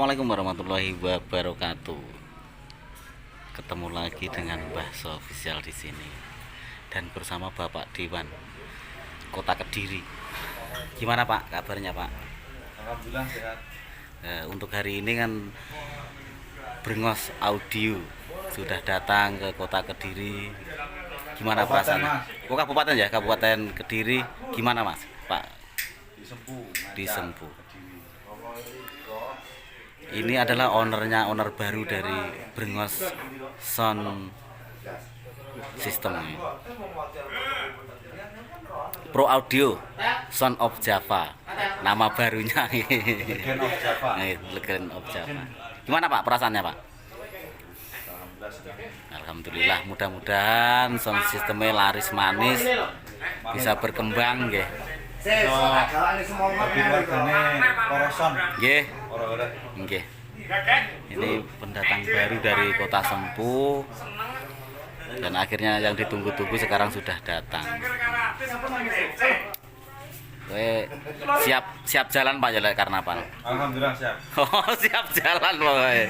Assalamualaikum warahmatullahi wabarakatuh. Ketemu lagi dengan Mbah Sofisial di sini dan bersama Bapak Dewan Kota Kediri. Gimana Pak kabarnya Pak? Alhamdulillah sehat. Untuk hari ini kan Brengos Audio sudah datang ke Kota Kediri. Gimana perasaannya? Oh kabupaten ya, Kabupaten Kediri. Gimana Mas? Pak? Di Sempu. Ini adalah owner baru dari Brengos Sound System ini. Pro Audio Sound of Java, nama barunya. Legend of Java. Legend of Java. Gimana Pak perasaannya Pak? Alhamdulillah, mudah-mudahan sound sistemnya laris manis, bisa berkembang nggih. Bagi wargane Poroson. Nggih. Ora-ora. Nggih. Ini pendatang baru dari Kota Sempu dan akhirnya yang ditunggu-tunggu sekarang sudah datang. Siap jalan Pak ya karnaval. Alhamdulillah siap. Oh, siap jalan pokoknya.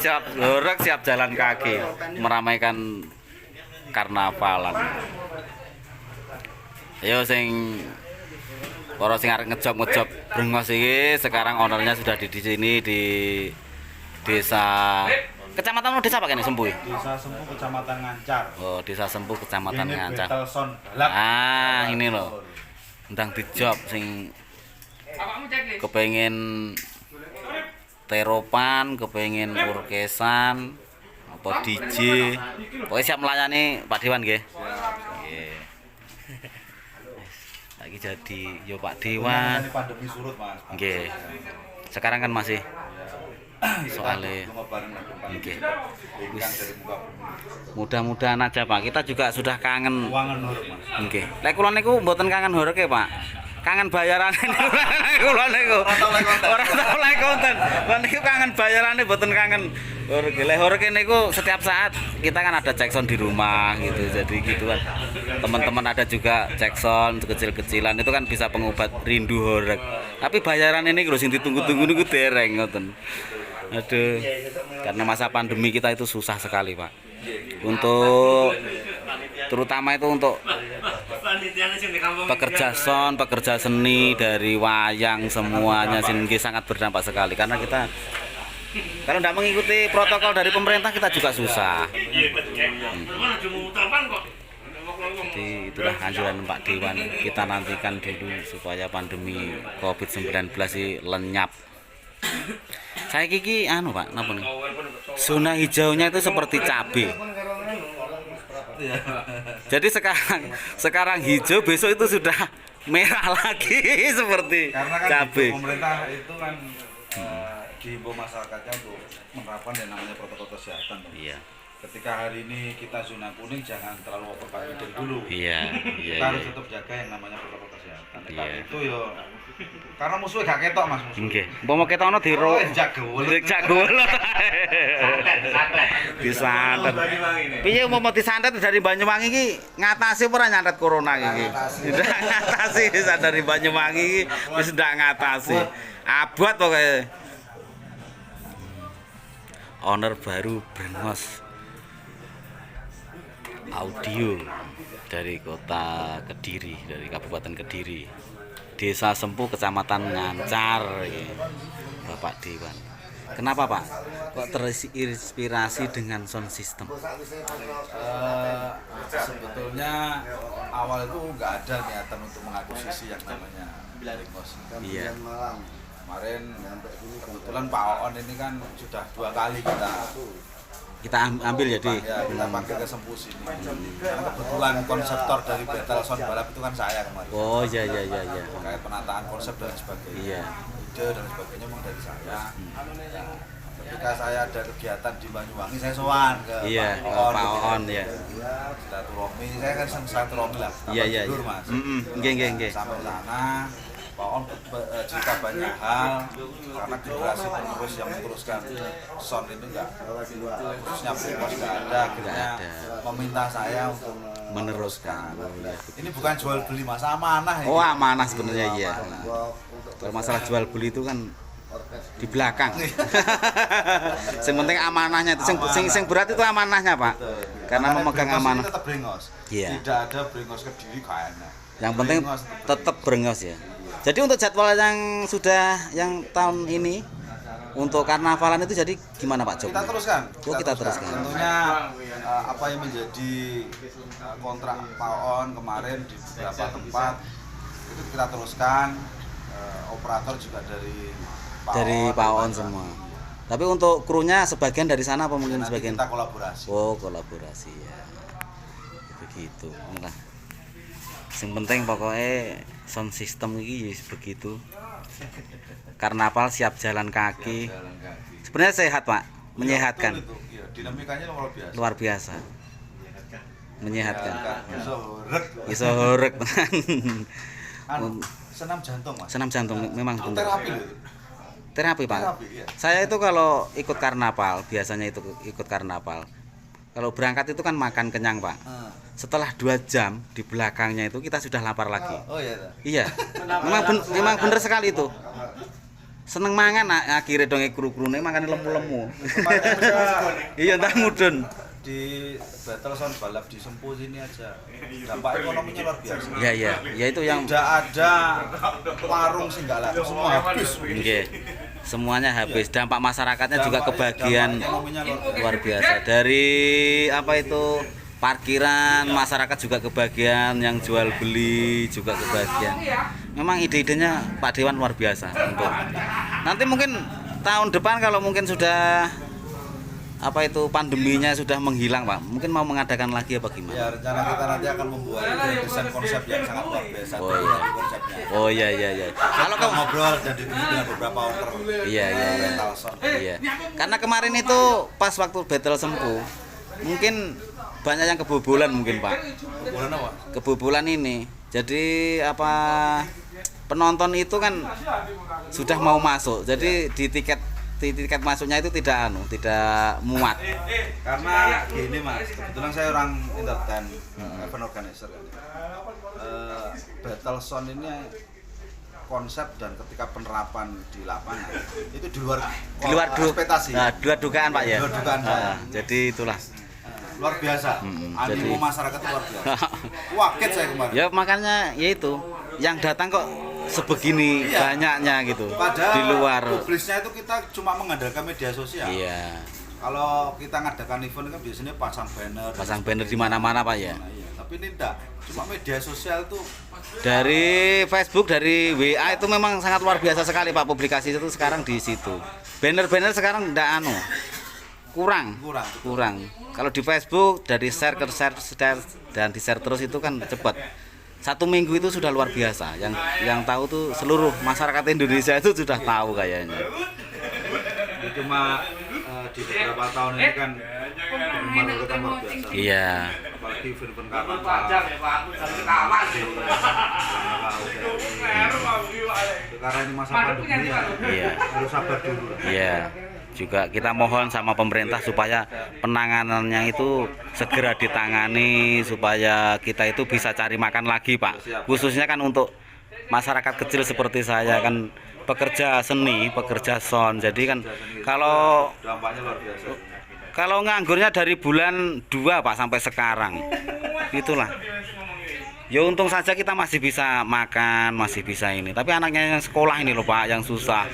Siap horeg, siap jalan kaki meramaikan karnavalan. Ayo sing arep ngejob Brengos iki sekarang ownernya sudah di sini di desa Kecamatan desa apa kene Sempu? Desa Sempu Kecamatan Ngancar. Oh, Desa Sempu Kecamatan Ini Ngancar. Betelson balap. Ah, ini loh. Ndang dijob sing kepengen teropan, kepengen orkesan, apa DJ. Pokoknya siap melayani Pak Dewan nggih. Nggih. Lagi jadi yo Pak Dewan. Ini pandemi surut, Mas. Nggih. Sekarang kan masih soalnya nggih. Wis mudah-mudahan aja Pak. Kita juga sudah kangen. Uangan nurut, Mas. Nggih. Lek kula niku mboten kangen horeg ya, Pak. Kangen bayarane niku kula niku. Ora tau lek konten. Kula niku kangen bayarane mboten kangen horeg. Lek horeg niku setiap saat kita kan ada cek sound di rumah gitu. Jadi gitu kan. Teman-teman ada juga cek sound kecil-kecilan itu kan bisa pengobat rindu horeg. Tapi bayaran ini lho sing ditunggu-tunggu niku dereng ngoten. Aduh. Karena masa pandemi kita itu susah sekali, Pak. Untuk terutama itu untuk pekerja sound, pekerja seni dari wayang semuanya sini sangat berdampak sekali karena kita kalau tidak mengikuti protokol dari pemerintah kita juga susah. Jadi itulah anjuran Pak Dewan, kita nantikan dulu supaya pandemi COVID-19 ini lenyap. Saya kiki Pak, napa nih? Zona hijaunya itu seperti cabai. Jadi sekarang hijau, besok itu sudah merah lagi seperti karena kan cabai. Pemerintah itu kan dihimbau masyarakatnya untuk menerapkan yang namanya protokol kesehatan. Iya. Ketika hari ini kita zona kuning, jangan terlalu overconfident dulu. Iya. Kita harus tetap jaga yang namanya protokol kesehatan. Iya. Itu yo karena musuhnya gak ketok Mas musuh. Nggih. Umpama ketokno diro jago. Disantet. Piye umpama disantet dari Banyuwangi iki ngatasi ora nyantet corona iki? Tidak ngatasi dari Banyuwangi iki wis ndak ngatasi. Abot pokoknya. Owner baru Brengos Audio dari Kota Kediri, dari Kabupaten Kediri. Desa Sempu Kecamatan Ngancar ya. Bapak Dewan. Kenapa Pak? Kok terinspirasi dengan sound system? Sebetulnya awal itu nggak ada niatan untuk mengakuisisi yang namanya Brengos. Iya. Kemarin kebetulan Pak Oon ini kan sudah 2 kali kita ambil jadi kita pakai ke Sempu sini. Karena kebetulan konseptor dari Betelson balap itu kan saya kemarin. Oh iya. Kayak penataan konsep dan sebagainya. Iya. Ide dan sebagainya memang dari saya. Nah, ketika saya ada kegiatan di Banyuwangi saya sowan ke Pak Oon ya. Silaturahmi, saya kan silaturahmi lah. Iya. Mas. Nggih. Sampai sana Pak On cerita banyak hal karena generasi penerus yang meneruskan sound itu enggak, khususnya Brengos enggak ada, akhirnya meminta saya untuk meneruskan. Ini bukan jual beli Mas, amanah ini. Oh amanah sebenarnya iya. Kalau masalah jual beli itu kan di belakang. Yang penting amanahnya itu, sing berat itu amanahnya Pak. Karena memegang amanah. Tetap brengos. Iya. Tidak ada brengos ke diri kayaknya. Yang penting tetap brengos ya. Jadi untuk jadwal yang sudah yang tahun ini untuk karnavalan itu jadi gimana Pak Joko? Kita teruskan. Kita teruskan. Tentunya apa yang menjadi kontrak PAON kemarin di beberapa tempat itu kita teruskan. Operator juga dari PAON semua. Tapi untuk krunya sebagian dari sana apa mungkin nanti sebagian? kita kolaborasi. Oh, kolaborasi ya. Begitu. Nah, yang penting pokoknya sound system ini begitu. Karnaval siap jalan kaki. Sebenarnya sehat Pak, menyehatkan. Betul, itu. Ya, dinamikanya luar biasa. Luar biasa. Menyehatkan. Iso Horeg. Senam jantung Mas. Senam jantung memang benar. Terapi loh. Terapi Pak. Terapi, ya. Saya itu kalau ikut karnaval, biasanya itu ikut karnaval. Kalau berangkat itu kan makan kenyang Pak. Setelah 2 jam di belakangnya itu kita sudah lapar lagi. Oh iya. Iya. Memang bener sekali itu. Seneng mangan akhirnya dong kru-krune makan lemu-lemu. Iya entah mudun. Di Battle Sound balap di Sempu sini aja. Dampak ekonominya luar biasa. Iya. Ya itu yang Tidak ada warung sih enggak laku, semua habis. nggih. Semuanya habis. Dampak masyarakatnya juga kebagian ekonominya luar biasa. Dari apa itu parkiran masyarakat juga kebagian, yang jual beli juga kebagian. Memang ide-idenya Pak Dewan luar biasa untuk. Nanti mungkin tahun depan kalau mungkin sudah apa itu pandeminya sudah menghilang Pak, mungkin mau mengadakan lagi apa gimana? Ya, rencana kita nanti akan membuat desain konsep yang sangat luar biasa. Oh iya. Konsepnya. Oh iya. Kalau Kita ngobrol dan diskusi dengan beberapa owner. Iya. Battle Sound. Iya. Karena kemarin itu pas waktu Battle Sempu, mungkin banyak yang kebobolan mungkin Pak. Bulan apa? Kebobolan ini. Jadi apa penonton itu kan sudah mau masuk. Jadi di tiket masuknya itu tidak muat. Karena gini Mas, kebetulan saya orang entertain, event organizer kan. Battle Sound ini konsep dan ketika penerapan di lapangan itu di luar ekspektasi. Nah, dua dugaan Pak ya. Dua dugaan saya. Jadi itulah. Luar biasa. Animo masyarakat itu luar biasa. Kaget saya kemarin. Ya makanya ya itu yang datang kok sebegini banyaknya gitu. Padahal di luar. Publisnya itu kita cuma mengandalkan media sosial. Iya. Kalau kita ngadakan event kan biasanya pasang banner di mana-mana Pak ya. Nah, iya. Tapi ini enggak, cuma media sosial tuh Dari Facebook, dari WA itu memang sangat luar biasa sekali Pak, publikasi itu sekarang di situ. Banner-banner sekarang enggak kurang. Kalau di Facebook dari share dan di share terus itu kan cepat. 1 minggu itu sudah luar biasa. Yang tahu tuh seluruh masyarakat Indonesia itu sudah tahu kayaknya. Cuma di beberapa tahun ini kan penggemar kita luar biasa. Iya. Apalagi event-event karena ini masa pandemi ya. Iya. Harus sabar dulu. Iya. Juga kita mohon sama pemerintah supaya penanganannya itu segera ditangani supaya kita itu bisa cari makan lagi Pak. Khususnya kan untuk masyarakat kecil seperti saya kan pekerja seni, pekerja sound. Jadi kan kalau Dampaknya luar biasa. kalau nganggurnya dari bulan 2 Pak sampai sekarang. Itulah. Ya untung saja kita masih bisa makan, masih bisa ini. Tapi anaknya yang sekolah ini loh Pak yang susah.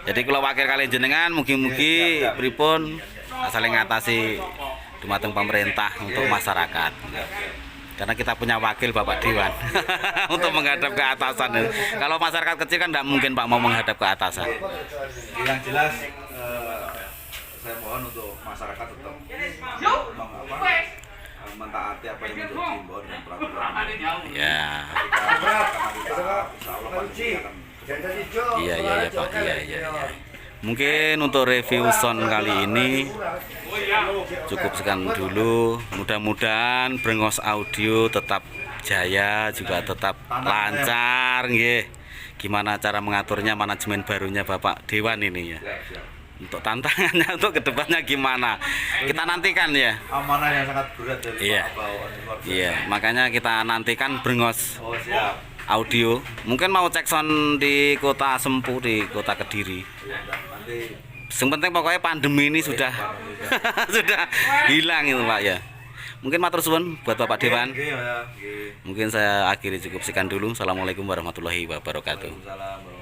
Jadi kalau wakil kalian jenengan mugi-mugi pripun asal ngatasi dumateng pemerintah untuk masyarakat. Karena kita punya wakil Bapak Dewan untuk menghadap ke atasan. Kalau masyarakat kecil kan tidak mungkin Pak mau menghadap ke atasan. Yang jelas saya mohon untuk masyarakat tetap mentaati apa yang menjadi himbauan dan peraturan. Ya. Iya Pak. Iya. Mungkin untuk review sound kali ini cukup sekian dulu. Mudah-mudahan Brengos Audio tetap jaya, juga tetap lancar nggih. Gimana cara mengaturnya manajemen barunya Bapak Dewan ini ya. untuk tantangannya untuk kedepannya gimana kita nantikan ya. Amanah yang sangat berat dari Iya. Pak Bawoon. Iya, makanya kita nantikan Brengos Oh siap. Audio. Mungkin mau cek sound di kota Sempu, di kota Kediri. Iya, nanti Yang penting pokoknya pandemi ini sudah sudah hilang itu Pak ya. Mungkin matur suwun buat Bapak Dewan. Oke, ya. Oke. Mungkin saya akhiri cukup sekian dulu. Assalamualaikum warahmatullahi wabarakatuh. Waalaikumsalam.